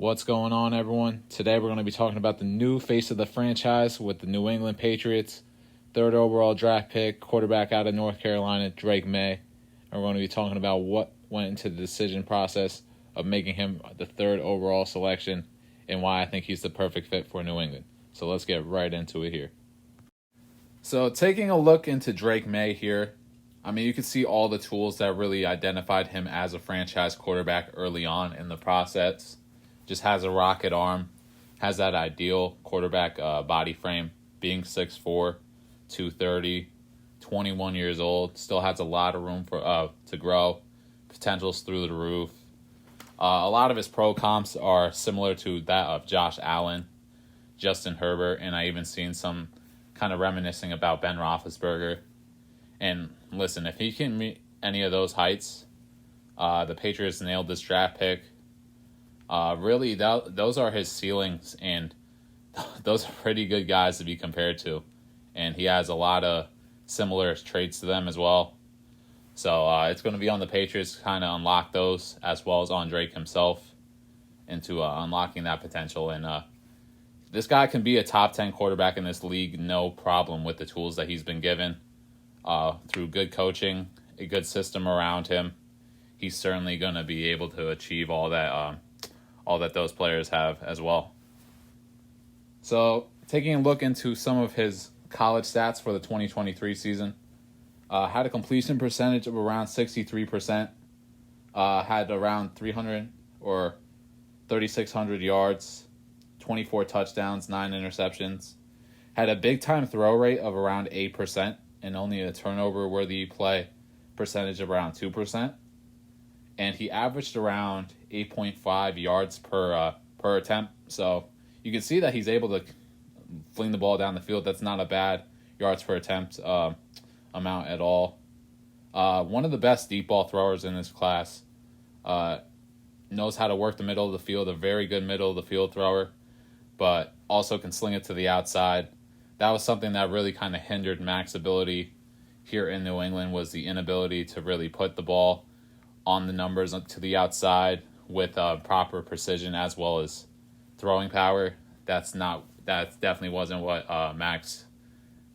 What's going on, everyone? Today we're going to be talking about the new face of the franchise with the New England Patriots, third overall draft pick, quarterback out of North Carolina, Drake Maye. And we're going to be talking about what went into the decision process of making him the third overall selection and why I think he's the perfect fit for New England. So let's get right into it here. So taking a look into Drake Maye here, you can see all the tools that really identified him as a franchise quarterback early on in the process. Just has a rocket arm, has that ideal quarterback body frame, being 6'4", 230, 21 years old, still has a lot of room for to grow, potential's through the roof. A lot of his pro comps are similar to that of Josh Allen, Justin Herbert, and I even seen some kind of reminiscing about Ben Roethlisberger. And listen, if he can meet any of those heights, the Patriots nailed this draft pick. Really, those are his ceilings, and those are pretty good guys to be compared to. And he has a lot of similar traits to them as well. So it's going to be on the Patriots to kind of unlock those, as well as on Drake himself, into unlocking that potential. And this guy can be a top 10 quarterback in this league, no problem, with the tools that he's been given. Through good coaching, a good system around him, he's certainly going to be able to achieve all that those players have as well. So taking a look into some of his college stats for the 2023 season, had a completion percentage of around 63%, had around 300 or 3,600 yards, 24 touchdowns, 9 interceptions, had a big-time throw rate of around 8%, and only a turnover-worthy play percentage of around 2%. And he averaged around 8.5 yards per attempt. So you can see that he's able to fling the ball down the field. That's not a bad yards per attempt amount at all. One of the best deep ball throwers in this class. Knows how to work the middle of the field, a very good middle of the field thrower, but also can sling it to the outside. That was something that really kind of hindered Mac's ability here in New England, was the inability to really put the ball on the numbers to the outside with proper precision as well as throwing power. That definitely wasn't what Mac's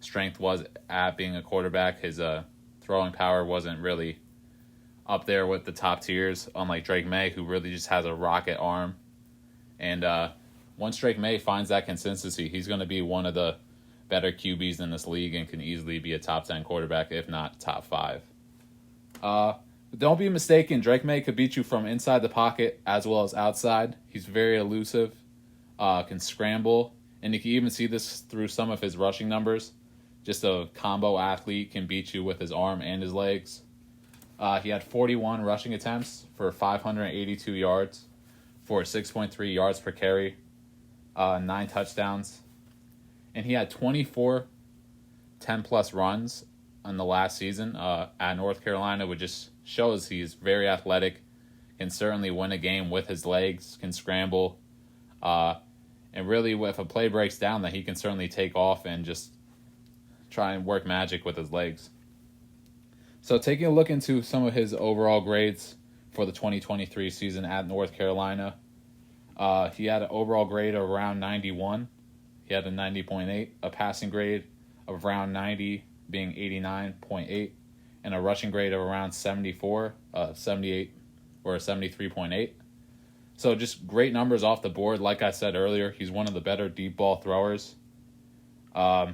strength was at being a quarterback. His throwing power wasn't really up there with the top tiers, unlike Drake Maye, who really just has a rocket arm. And once Drake Maye finds that consistency, he's going to be one of the better QBs in this league and can easily be a top 10 quarterback, if not top 5. Don't be mistaken, Drake Maye could beat you from inside the pocket as well as outside. He's very elusive, can scramble, and you can even see this through some of his rushing numbers. Just a combo athlete, can beat you with his arm and his legs. He had 41 rushing attempts for 582 yards for 6.3 yards per carry, 9 touchdowns. And he had 24 10-plus runs in the last season at North Carolina, which just shows he's very athletic, can certainly win a game with his legs, can scramble, and really if a play breaks down, that he can certainly take off and just try and work magic with his legs. So taking a look into some of his overall grades for the 2023 season at North Carolina, he had an overall grade of around 91. He had a 90.8, a passing grade of around 90, being 89.8, and a rushing grade of around 74, 78, or 73.8. So just great numbers off the board. Like I said earlier, he's one of the better deep ball throwers. A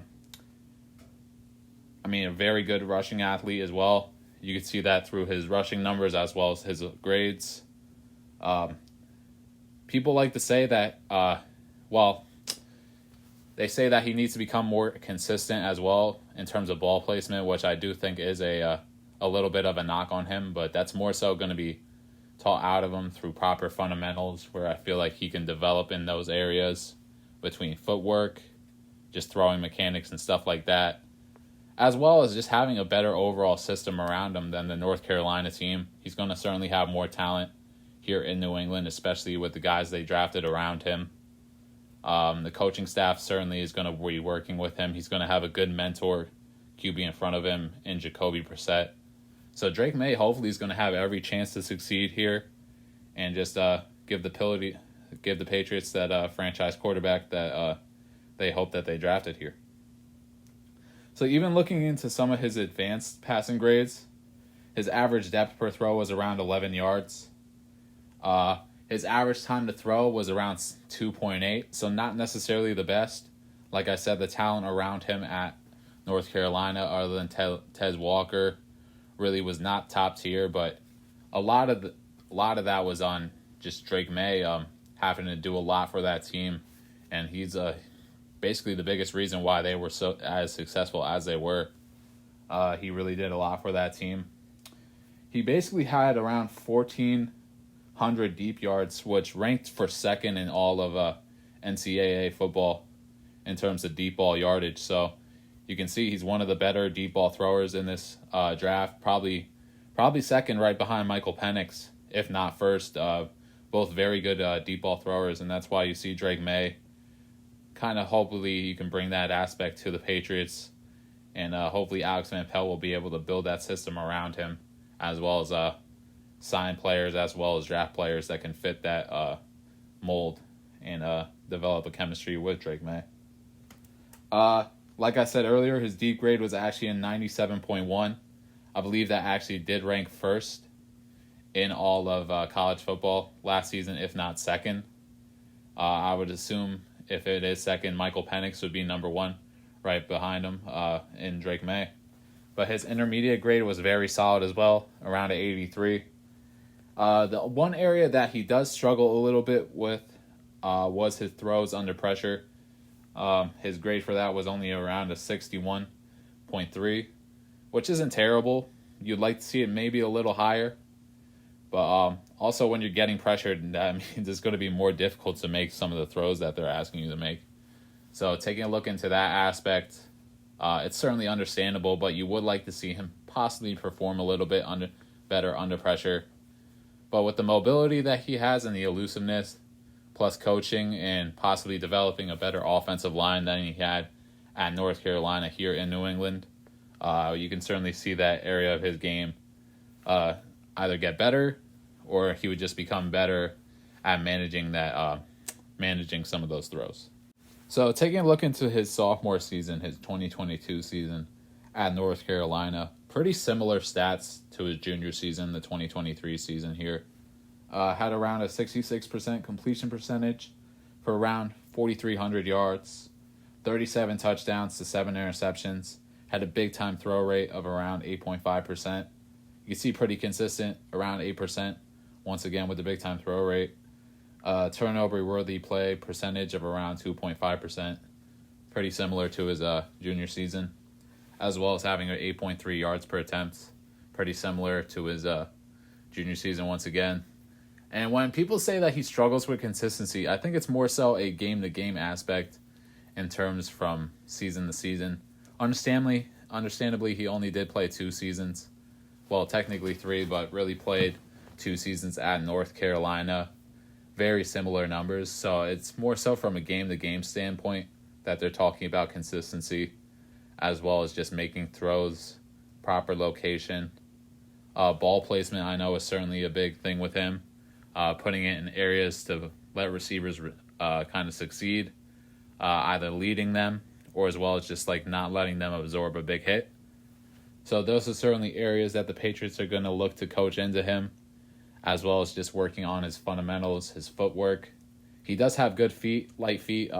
very good rushing athlete as well. You can see that through his rushing numbers as well as his grades. People like to say that, they say that he needs to become more consistent as well in terms of ball placement, which I do think is a little bit of a knock on him, but that's more so going to be taught out of him through proper fundamentals, where I feel like he can develop in those areas between footwork, just throwing mechanics and stuff like that, as well as just having a better overall system around him than the North Carolina team. He's going to certainly have more talent here in New England, especially with the guys they drafted around him. The coaching staff certainly is going to be working with him. He's going to have a good mentor QB in front of him in Jacoby Brissett. So Drake Maye hopefully is going to have every chance to succeed here and just give the give the Patriots that franchise quarterback that they hope that they drafted here. So even looking into some of his advanced passing grades, his average depth per throw was around 11 yards. His average time to throw was around 2.8, so not necessarily the best. Like I said, the talent around him at North Carolina, other than Tez Walker, really was not top tier, but a lot of that was on just Drake Maye having to do a lot for that team, and he's basically the biggest reason why they were so as successful as they were. He really did a lot for that team. He basically had around 1,400 deep yards, which ranked for second in all of NCAA football in terms of deep ball yardage. So you can see he's one of the better deep ball throwers in this draft. Probably second, right behind Michael Penix, if not first. Both very good deep ball throwers, and that's why you see Drake Maye. Kind of hopefully you can bring that aspect to the Patriots, and hopefully Alex Van Pelt will be able to build that system around him, as well as sign players, as well as draft players that can fit that mold and develop a chemistry with Drake Maye. Like I said earlier, his deep grade was actually a 97.1. I believe that actually did rank first in all of college football last season, if not second. I would assume if it is second, Michael Penix would be number one, right behind him in Drake Maye. But his intermediate grade was very solid as well, around an 83. The one area that he does struggle a little bit with was his throws under pressure. His grade for that was only around a 61.3, which isn't terrible. You'd like to see it maybe a little higher. But also when you're getting pressured, that means it's going to be more difficult to make some of the throws that they're asking you to make. So taking a look into that aspect, it's certainly understandable, but you would like to see him possibly perform a little bit better under pressure. But with the mobility that he has and the elusiveness, plus coaching and possibly developing a better offensive line than he had at North Carolina here in New England, you can certainly see that area of his game either get better, or he would just become better at managing some of those throws. So taking a look into his sophomore season, his 2022 season at North Carolina, pretty similar stats to his junior season, the 2023 season here. Had around a 66% completion percentage for around 4,300 yards, 37 touchdowns to 7 interceptions, had a big-time throw rate of around 8.5%. You can see pretty consistent, around 8%, once again with the big-time throw rate. Turnover-worthy play percentage of around 2.5%, pretty similar to his junior season, as well as having an 8.3 yards per attempt, pretty similar to his junior season once again. And when people say that he struggles with consistency, I think it's more so a game-to-game aspect in terms from season to season. Understandably, he only did play 2 seasons. Well, technically 3, but really played 2 seasons at North Carolina. Very similar numbers, so it's more so from a game-to-game standpoint that they're talking about consistency, as well as just making throws, proper location. Ball placement, I know, is certainly a big thing with him. Putting it in areas to let receivers kind of succeed, either leading them or as well as just like not letting them absorb a big hit. So those are certainly areas that the Patriots are going to look to coach into him, as well as just working on his fundamentals, his footwork. He does have good feet, light feet,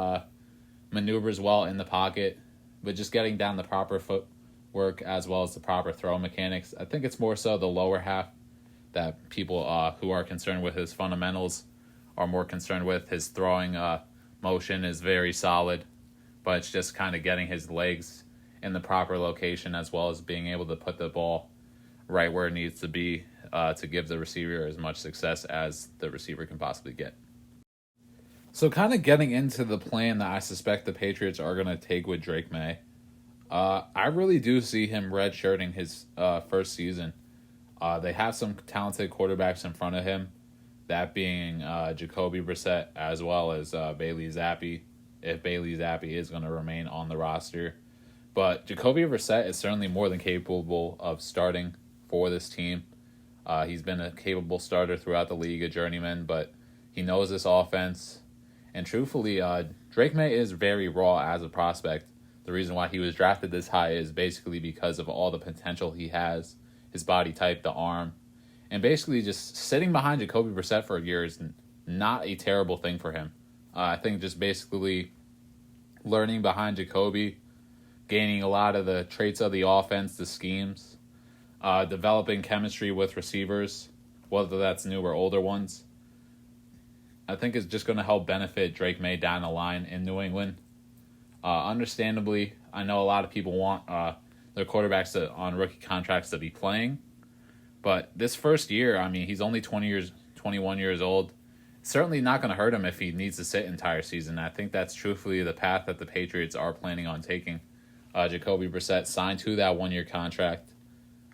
maneuvers well in the pocket, but just getting down the proper footwork as well as the proper throw mechanics. I think it's more so the lower half that people who are concerned with his fundamentals are more concerned with. His throwing motion is very solid, but it's just kind of getting his legs in the proper location as well as being able to put the ball right where it needs to be to give the receiver as much success as the receiver can possibly get. So kind of getting into the plan that I suspect the Patriots are going to take with Drake Maye, I really do see him redshirting his first season. They have some talented quarterbacks in front of him, that being Jacoby Brissett as well as Bailey Zappi, if Bailey Zappi is going to remain on the roster. But Jacoby Brissett is certainly more than capable of starting for this team. He's been a capable starter throughout the league, a journeyman, but He knows this offense. And truthfully, Drake Maye is very raw as a prospect. The reason why he was drafted this high is basically because of all the potential he has, his body type, the arm, and basically just sitting behind Jacoby Brissett for a year is not a terrible thing for him. I think just basically learning behind Jacoby, gaining a lot of the traits of the offense, the schemes, developing chemistry with receivers, whether that's new or older ones, I think is just going to help benefit Drake Maye down the line in New England. Understandably, I know a lot of people want their quarterbacks on rookie contracts to be playing, but this first year, I mean, he's only 21 years old. It's certainly not going to hurt him if he needs to sit entire season. I think that's truthfully the path that the Patriots are planning on taking. Jacoby Brissett signed to that 1-year contract.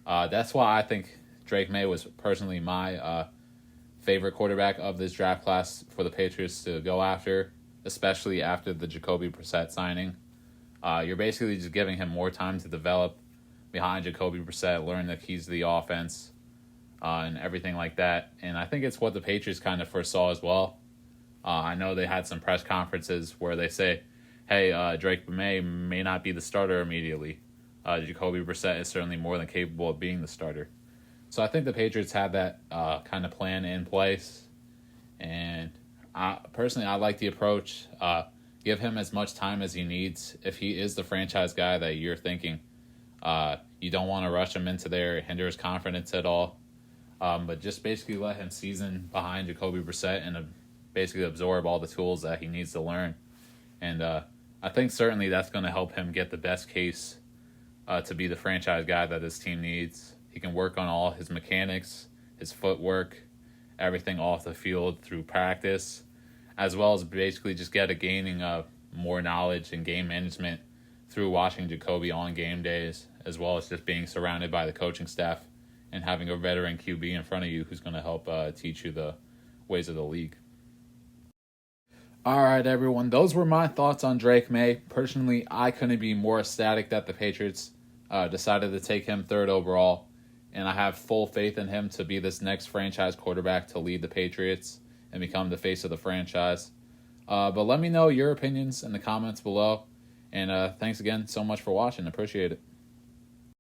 That's why I think Drake Maye was personally my favorite quarterback of this draft class for the Patriots to go after, especially after the Jacoby Brissett signing. You're basically just giving him more time to develop behind Jacoby Brissett, learn the keys to the offense, and everything like that. And I think it's what the Patriots kind of foresaw as well. I know they had some press conferences where they say, hey, Drake Maye may not be the starter immediately. Jacoby Brissett is certainly more than capable of being the starter. So I think the Patriots have that kind of plan in place. And I like the approach. Give him as much time as he needs. If he is the franchise guy that you're thinking, you don't want to rush him into there, hinder his confidence at all. But just basically let him season behind Jacoby Brissett and basically absorb all the tools that he needs to learn. And I think certainly that's going to help him get the best case to be the franchise guy that his team needs. He can work on all his mechanics, his footwork, everything off the field through practice, as well as basically just gaining more knowledge and game management through watching Jacoby on game days, as well as just being surrounded by the coaching staff and having a veteran QB in front of you who's going to help teach you the ways of the league. All right, everyone. Those were my thoughts on Drake Maye. Personally, I couldn't be more ecstatic that the Patriots decided to take him 3rd overall. And I have full faith in him to be this next franchise quarterback to lead the Patriots and become the face of the franchise. But let me know your opinions in the comments below. And thanks again so much for watching. Appreciate it.